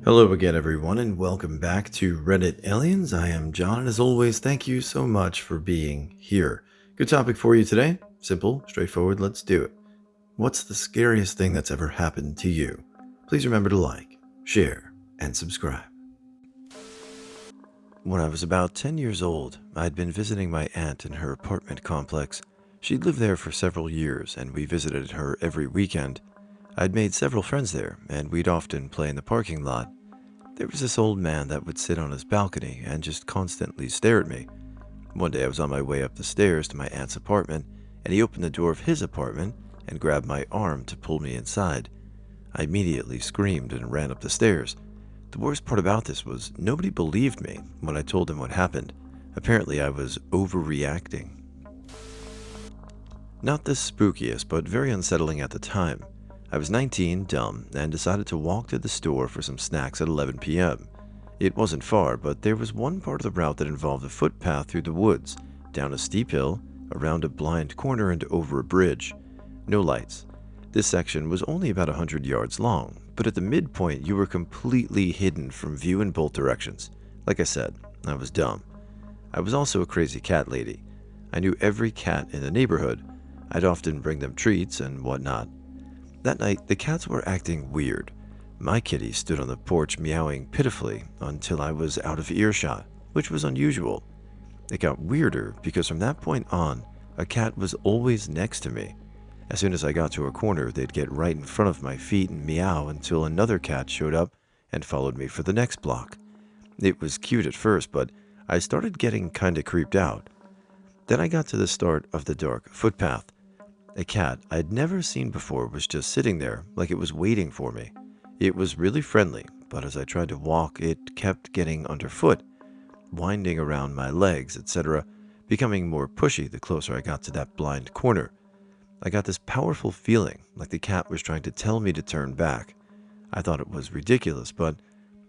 Hello again, everyone, and welcome back to Reddit Aliens. I am John, and as always, thank you so much for being here. Good topic for you today. Simple, straightforward, let's do it. What's the scariest thing that's ever happened to you? Please remember to like, share, and subscribe. When I was about 10 years old, I'd been visiting my aunt in her apartment complex. She'd lived there for several years, and we visited her every weekend. I'd made several friends there, and we'd often play in the parking lot. There was this old man that would sit on his balcony and just constantly stare at me. One day I was on my way up the stairs to my aunt's apartment, and he opened the door of his apartment and grabbed my arm to pull me inside. I immediately screamed and ran up the stairs. The worst part about this was nobody believed me when I told them what happened. Apparently I was overreacting. Not the spookiest, but very unsettling at the time. I was 19, dumb, and decided to walk to the store for some snacks at 11 p.m. It wasn't far, but there was one part of the route that involved a footpath through the woods, down a steep hill, around a blind corner, and over a bridge. No lights. This section was only about 100 yards long, but at the midpoint you were completely hidden from view in both directions. Like I said, I was dumb. I was also a crazy cat lady. I knew every cat in the neighborhood. I'd often bring them treats and whatnot. That night, the cats were acting weird. My kitty stood on the porch meowing pitifully until I was out of earshot, which was unusual. It got weirder because from that point on, a cat was always next to me. As soon as I got to a corner, they'd get right in front of my feet and meow until another cat showed up and followed me for the next block. It was cute at first, but I started getting kinda creeped out. Then I got to the start of the dark footpath. A cat I'd never seen before was just sitting there like it was waiting for me. It was really friendly, but as I tried to walk, it kept getting underfoot, winding around my legs, etc., becoming more pushy the closer I got to that blind corner. I got this powerful feeling like the cat was trying to tell me to turn back. I thought it was ridiculous, but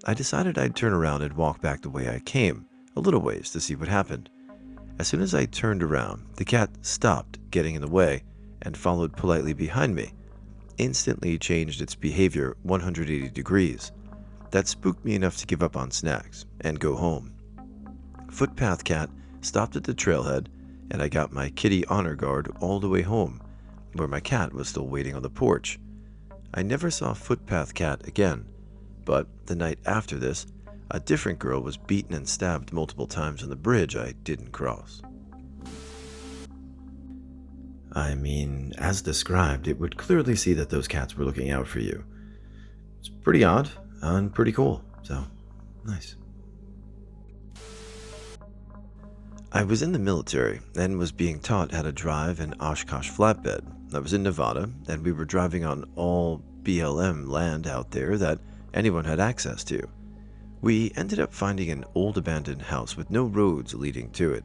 I decided I'd turn around and walk back the way I came, a little ways to see what happened. As soon as I turned around, the cat stopped getting in the way and followed politely behind me, instantly changed its behavior 180 degrees. That spooked me enough to give up on snacks and go home. Footpath cat stopped at the trailhead, and I got my kitty honor guard all the way home, where my cat was still waiting on the porch. I never saw Footpath cat again, but the night after this, a different girl was beaten and stabbed multiple times on the bridge I didn't cross. I mean, as described, it would clearly see that those cats were looking out for you. It's pretty odd and pretty cool, so nice. I was in the military and was being taught how to drive an Oshkosh flatbed. I was in Nevada, and we were driving on all BLM land out there that anyone had access to. We ended up finding an old abandoned house with no roads leading to it.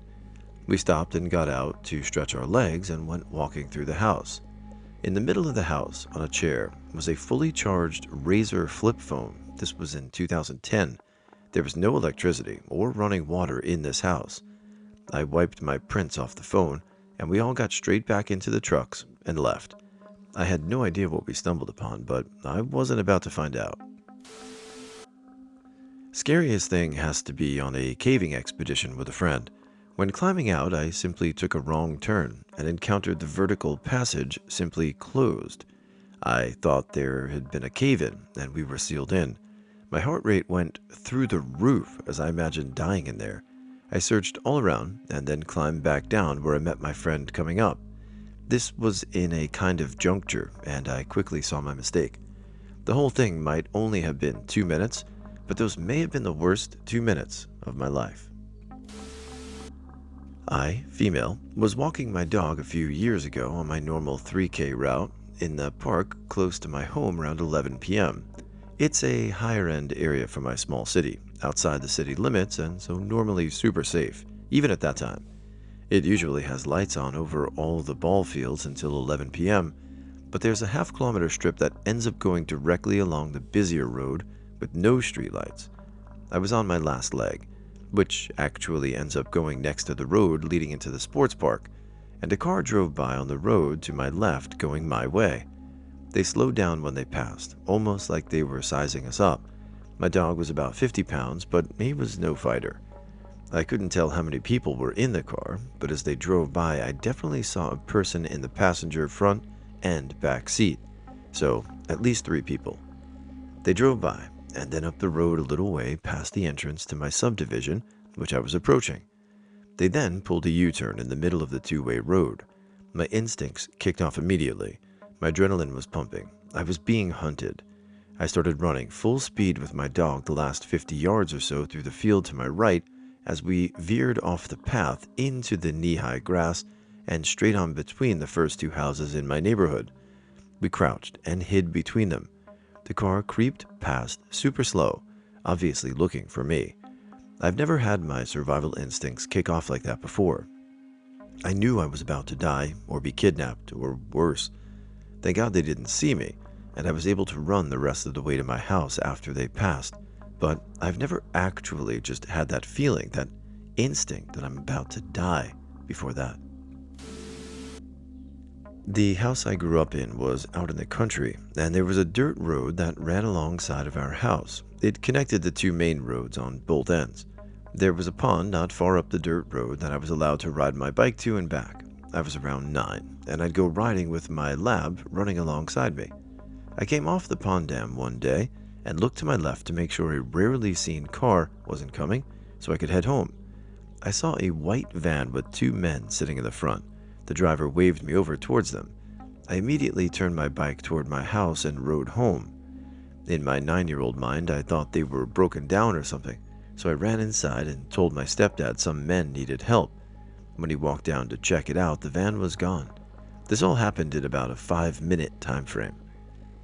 We stopped and got out to stretch our legs and went walking through the house. In the middle of the house, on a chair, was a fully charged Razor flip phone. This was in 2010. There was no electricity or running water in this house. I wiped my prints off the phone, and we all got straight back into the trucks and left. I had no idea what we stumbled upon, but I wasn't about to find out. Scariest thing has to be on a caving expedition with a friend. When climbing out, I simply took a wrong turn and encountered the vertical passage simply closed. I thought there had been a cave-in and we were sealed in. My heart rate went through the roof as I imagined dying in there. I searched all around and then climbed back down where I met my friend coming up. This was in a kind of juncture, and I quickly saw my mistake. The whole thing might only have been 2 minutes, but those may have been the worst 2 minutes of my life. I, female, was walking my dog a few years ago on my normal 3K route in the park close to my home around 11 p.m. It's a higher-end area for my small city, outside the city limits, and so normally super safe, even at that time. It usually has lights on over all the ball fields until 11 p.m., but there's a half-kilometer strip that ends up going directly along the busier road with no streetlights. I was on my last leg, which actually ends up going next to the road leading into the sports park, and a car drove by on the road to my left going my way. They slowed down when they passed, almost like they were sizing us up. My dog was about 50 pounds, but he was no fighter. I couldn't tell how many people were in the car, but as they drove by, I definitely saw a person in the passenger front and back seat. So, at least 3 people. They drove by, and then up the road a little way past the entrance to my subdivision, which I was approaching. They then pulled a U-turn in the middle of the two-way road. My instincts kicked off immediately. My adrenaline was pumping. I was being hunted. I started running full speed with my dog the last 50 yards or so through the field to my right as we veered off the path into the knee-high grass and straight on between the first 2 houses in my neighborhood. We crouched and hid between them. The car creeped past super slow, obviously looking for me. I've never had my survival instincts kick off like that before. I knew I was about to die or be kidnapped or worse. Thank God they didn't see me, and I was able to run the rest of the way to my house after they passed. But I've never actually just had that feeling, that instinct that I'm about to die before that. The house I grew up in was out in the country, and there was a dirt road that ran alongside of our house. It connected the 2 main roads on both ends. There was a pond not far up the dirt road that I was allowed to ride my bike to and back. I was around 9, and I'd go riding with my lab running alongside me. I came off the pond dam one day and looked to my left to make sure a rarely seen car wasn't coming so I could head home. I saw a white van with 2 men sitting in the front. The driver waved me over towards them. I immediately turned my bike toward my house and rode home. In my 9-year-old mind, I thought they were broken down or something, so I ran inside and told my stepdad some men needed help. When he walked down to check it out, the van was gone. This all happened in about a 5-minute time frame.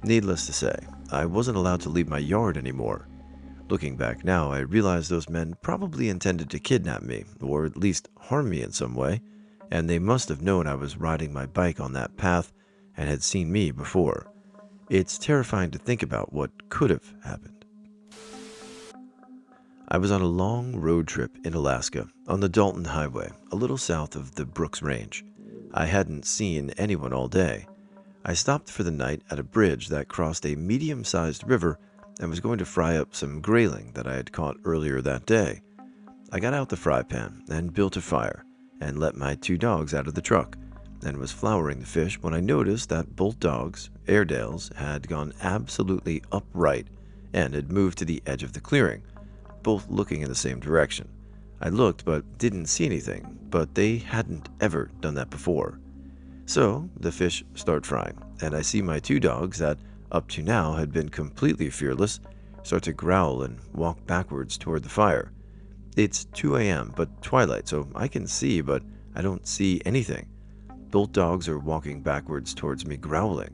Needless to say, I wasn't allowed to leave my yard anymore. Looking back now, I realize those men probably intended to kidnap me, or at least harm me in some way, and they must have known I was riding my bike on that path and had seen me before. It's terrifying to think about what could have happened. I was on a long road trip in Alaska on the Dalton Highway, a little south of the Brooks Range. I hadn't seen anyone all day. I stopped for the night at a bridge that crossed a medium-sized river and was going to fry up some grayling that I had caught earlier that day. I got out the fry pan and built a fire and let my 2 dogs out of the truck and was flouring the fish when I noticed that both dogs, Airedales, had gone absolutely upright and had moved to the edge of the clearing, both looking in the same direction. I looked but didn't see anything, but they hadn't ever done that before. So the fish start frying, and I see my 2 dogs that up to now had been completely fearless start to growl and walk backwards toward the fire. It's 2 a.m., but twilight, so I can see, but I don't see anything. Both dogs are walking backwards towards me, growling.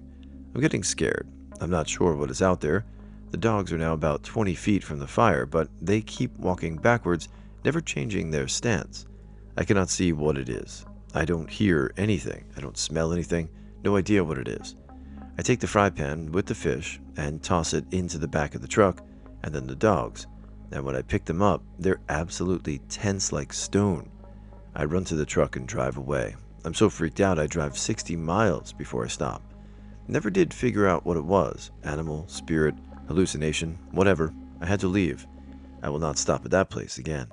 I'm getting scared. I'm not sure what is out there. The dogs are now about 20 feet from the fire, but they keep walking backwards, never changing their stance. I cannot see what it is. I don't hear anything. I don't smell anything. No idea what it is. I take the fry pan with the fish and toss it into the back of the truck, and then the dogs. And when I pick them up, they're absolutely tense like stone. I run to the truck and drive away. I'm so freaked out I drive 60 miles before I stop. Never did figure out what it was. Animal, spirit, hallucination, whatever. I had to leave. I will not stop at that place again.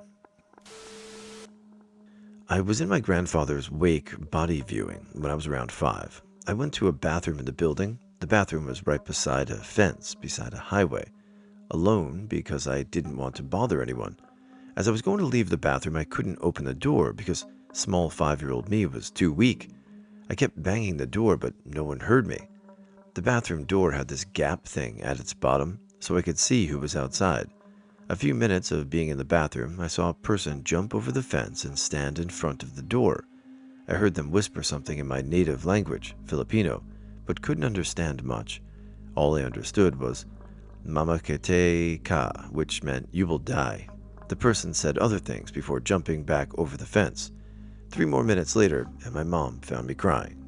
I was in my grandfather's wake body viewing when I was around 5. I went to a bathroom in the building. The bathroom was right beside a fence, beside a highway. Alone because I didn't want to bother anyone. As I was going to leave the bathroom, I couldn't open the door because small 5-year-old me was too weak. I kept banging the door, but no one heard me. The bathroom door had this gap thing at its bottom, so I could see who was outside. A few minutes of being in the bathroom, I saw a person jump over the fence and stand in front of the door. I heard them whisper something in my native language, Filipino, but couldn't understand much. All I understood was "Mamakete ka," which meant "you will die." The person said other things before jumping back over the fence. 3 more minutes later, and my mom found me crying.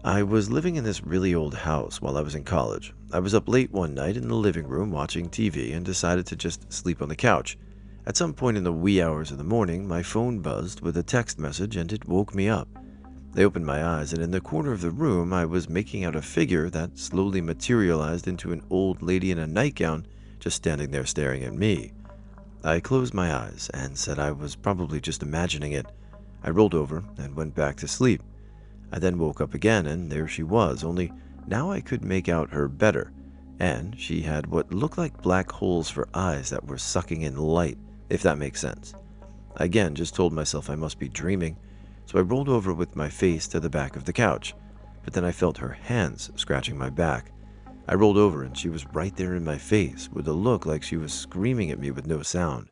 I was living in this really old house while I was in college. I was up late one night in the living room watching TV and decided to just sleep on the couch. At some point in the wee hours of the morning, my phone buzzed with a text message and it woke me up. I opened my eyes, and in the corner of the room, I was making out a figure that slowly materialized into an old lady in a nightgown just standing there staring at me. I closed my eyes and said I was probably just imagining it. I rolled over and went back to sleep. I then woke up again, and there she was, only now I could make out her better, and she had what looked like black holes for eyes that were sucking in light, if that makes sense. I again just told myself I must be dreaming, so I rolled over with my face to the back of the couch, but then I felt her hands scratching my back. I rolled over and she was right there in my face, with a look like she was screaming at me with no sound.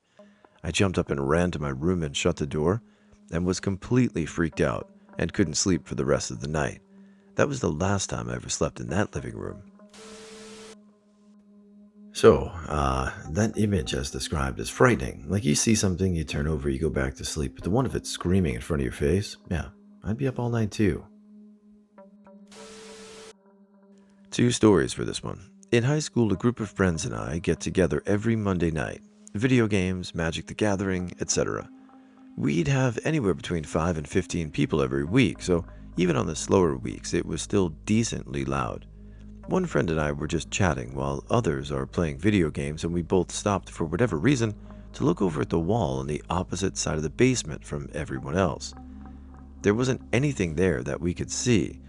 I jumped up and ran to my room and shut the door, and was completely freaked out and couldn't sleep for the rest of the night. That was the last time I ever slept in that living room. That image as described is frightening. Like you see something, you turn over, you go back to sleep, but the one of it screaming in front of your face, yeah, I'd be up all night too. Two stories for this one. In high school, a group of friends and I get together every Monday night. Video games, Magic the Gathering, etc. We'd have anywhere between 5 and 15 people every week, so even on the slower weeks, it was still decently loud. One friend and I were just chatting while others are playing video games, and we both stopped for whatever reason to look over at the wall on the opposite side of the basement from everyone else. There wasn't anything there that we could see,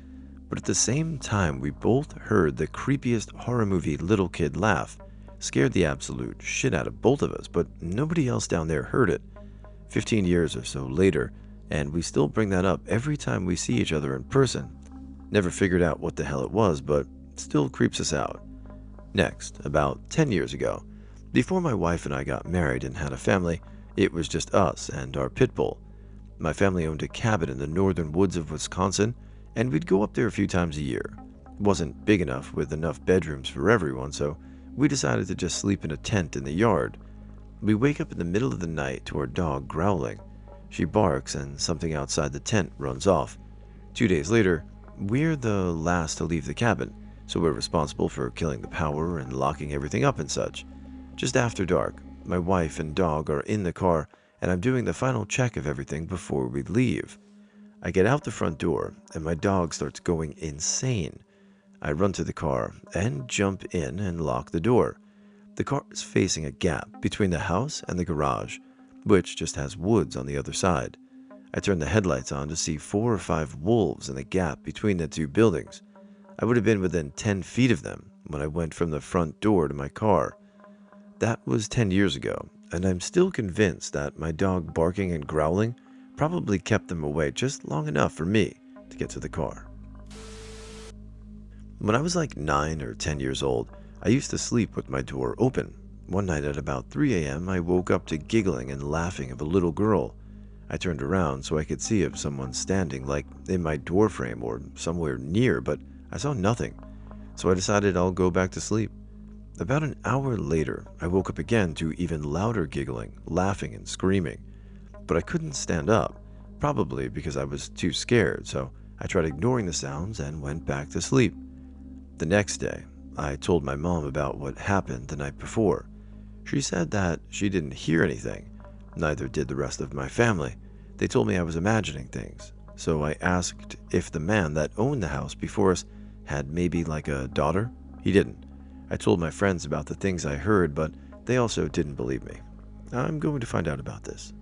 but at the same time, we both heard the creepiest horror movie little kid laugh. Scared the absolute shit out of both of us, but nobody else down there heard it. 15 years or so later, and we still bring that up every time we see each other in person. Never figured out what the hell it was, but still creeps us out. Next, about 10 years ago, before my wife and I got married and had a family, it was just us and our pit bull. My family owned a cabin in the northern woods of Wisconsin, and we'd go up there a few times a year. It wasn't big enough with enough bedrooms for everyone, so we decided to just sleep in a tent in the yard. We wake up in the middle of the night to our dog growling. She barks and something outside the tent runs off. 2 days later, we're the last to leave the cabin, so we're responsible for killing the power and locking everything up and such. Just after dark, my wife and dog are in the car, and I'm doing the final check of everything before we leave. I get out the front door, and my dog starts going insane. I run to the car and jump in and lock the door. The car is facing a gap between the house and the garage, which just has woods on the other side. I turn the headlights on to see 4 or 5 wolves in the gap between the two buildings. I would have been within 10 feet of them when I went from the front door to my car. That was 10 years ago, and I'm still convinced that my dog barking and growling probably kept them away just long enough for me to get to the car. When I was like 9 or 10 years old, I used to sleep with my door open. One night at about 3 a.m., I woke up to giggling and laughing of a little girl. I turned around so I could see if someone standing like in my door frame or somewhere near, but I saw nothing, so I decided I'll go back to sleep. About an hour later, I woke up again to even louder giggling, laughing, and screaming. But I couldn't stand up, probably because I was too scared, so I tried ignoring the sounds and went back to sleep. The next day, I told my mom about what happened the night before. She said that she didn't hear anything. Neither did the rest of my family. They told me I was imagining things, so I asked if the man that owned the house before us had maybe like a daughter. He didn't. I told my friends about the things I heard, but they also didn't believe me. I'm going to find out about this.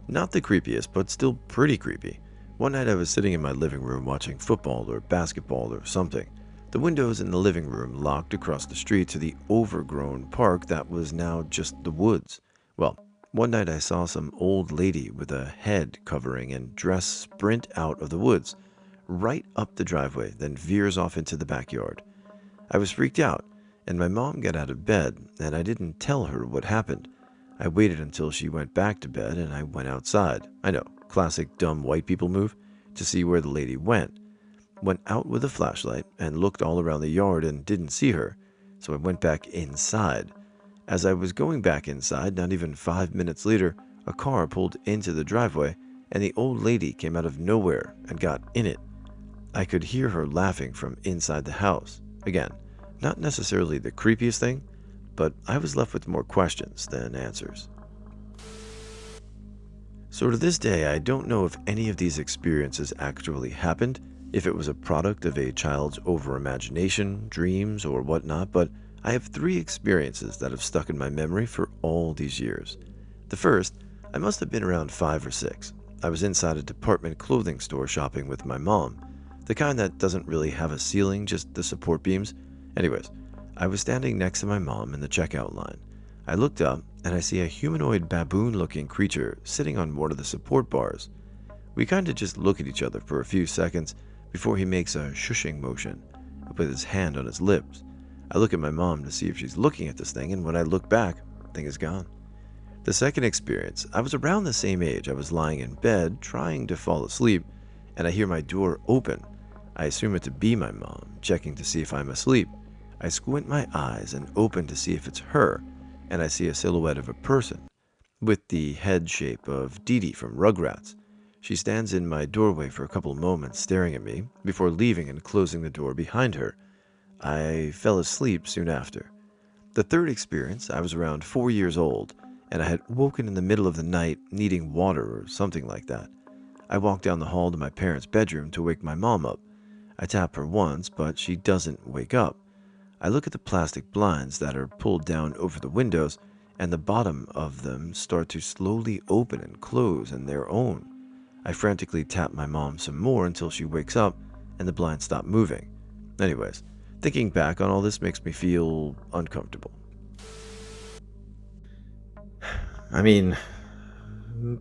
Not the creepiest, but still pretty creepy. One night I was sitting in my living room watching football or basketball or something. The windows in the living room looked across the street to the overgrown park that was now just the woods. Well, one night I saw some old lady with a head covering and dress sprint out of the woods, right up the driveway, then veers off into the backyard. I was freaked out, and my mom got out of bed, and I didn't tell her what happened. I waited until she went back to bed, and I went outside. I know, classic dumb white people move, to see where the lady went. Went out with a flashlight and looked all around the yard and didn't see her, so I went back inside. As I was going back inside, not even 5 minutes later, a car pulled into the driveway, and the old lady came out of nowhere and got in it. I could hear her laughing from inside the house. Again, not necessarily the creepiest thing, but I was left with more questions than answers. So to this day, I don't know if any of these experiences actually happened, if it was a product of a child's overimagination, dreams, or whatnot, but I have three experiences that have stuck in my memory for all these years. The first, I must have been around 5 or 6. I was inside a department clothing store shopping with my mom, the kind that doesn't really have a ceiling, just the support beams. Anyways, I was standing next to my mom in the checkout line. I looked up and I see a humanoid baboon looking creature sitting on one of the support bars. We kind of just look at each other for a few seconds before he makes a shushing motion with his hand on his lips. I look at my mom to see if she's looking at this thing, and when I look back, the thing is gone. The second experience, I was around the same age. I was lying in bed trying to fall asleep, and I hear my door open. I assume it to be my mom, checking to see if I'm asleep. I squint my eyes and open to see if it's her, and I see a silhouette of a person with the head shape of Dee Dee from Rugrats. She stands in my doorway for a couple moments staring at me before leaving and closing the door behind her. I fell asleep soon after. The third experience, I was around 4 years old, and I had woken in the middle of the night needing water or something like that. I walk down the hall to my parents' bedroom to wake my mom up. I tap her once, but she doesn't wake up. I look at the plastic blinds that are pulled down over the windows, and the bottom of them start to slowly open and close on their own. I frantically tap my mom some more until she wakes up and the blinds stop moving. Anyways, thinking back on all this makes me feel uncomfortable. I mean,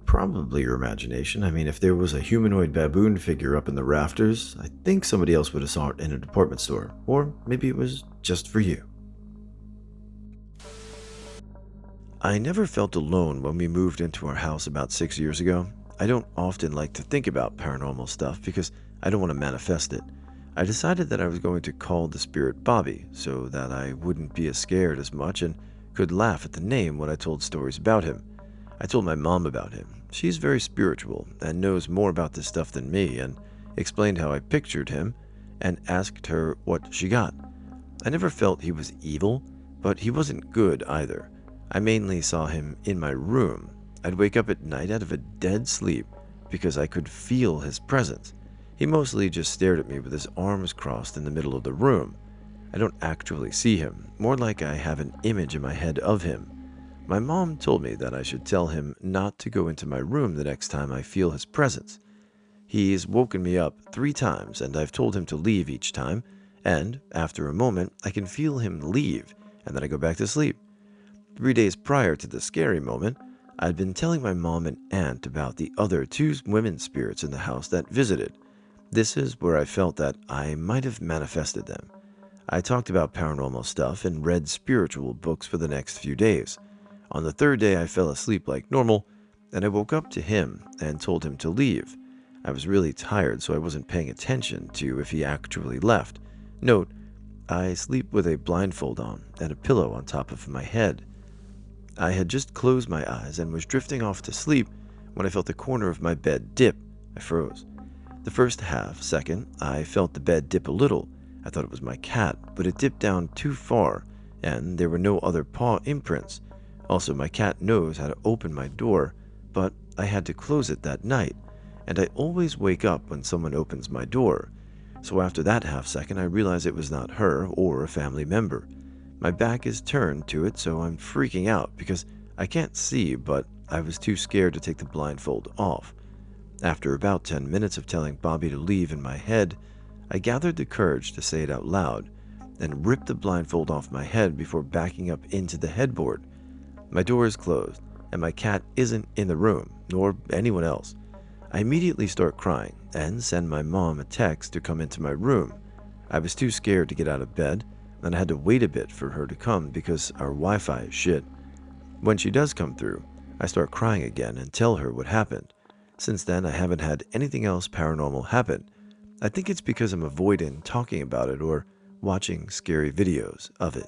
probably your imagination. I mean, if there was a humanoid baboon figure up in the rafters, I think somebody else would have saw it in a department store. Or maybe it was just for you. I never felt alone when we moved into our house about 6 years ago. I don't often like to think about paranormal stuff because I don't want to manifest it. I decided that I was going to call the spirit Bobby so that I wouldn't be as scared as much and could laugh at the name when I told stories about him. I told my mom about him. She's very spiritual and knows more about this stuff than me, and explained how I pictured him and asked her what she got. I never felt he was evil, but he wasn't good either. I mainly saw him in my room. I'd wake up at night out of a dead sleep because I could feel his presence. He mostly just stared at me with his arms crossed in the middle of the room. I don't actually see him, more like I have an image in my head of him. My mom told me that I should tell him not to go into my room the next time I feel his presence. He's woken me up 3 times, and I've told him to leave each time, and after a moment, I can feel him leave, and then I go back to sleep. 3 days prior to the scary moment, I'd been telling my mom and aunt about the other 2 women spirits in the house that visited. This is where I felt that I might have manifested them. I talked about paranormal stuff and read spiritual books for the next few days. On the third day, I fell asleep like normal, and I woke up to him and told him to leave. I was really tired, so I wasn't paying attention to if he actually left. Note, I sleep with a blindfold on and a pillow on top of my head. I had just closed my eyes and was drifting off to sleep when I felt the corner of my bed dip. I froze. The first half second, I felt the bed dip a little. I thought it was my cat, but it dipped down too far, and there were no other paw imprints. Also, my cat knows how to open my door, but I had to close it that night, and I always wake up when someone opens my door. So after that half second, I realized it was not her or a family member. My back is turned to it, so I'm freaking out because I can't see, but I was too scared to take the blindfold off. After about 10 minutes of telling Bobby to leave in my head, I gathered the courage to say it out loud and ripped the blindfold off my head before backing up into the headboard. My door is closed, and my cat isn't in the room, nor anyone else. I immediately start crying and send my mom a text to come into my room. I was too scared to get out of bed, and I had to wait a bit for her to come because our Wi-Fi is shit. When she does come through, I start crying again and tell her what happened. Since then, I haven't had anything else paranormal happen. I think it's because I'm avoiding talking about it or watching scary videos of it.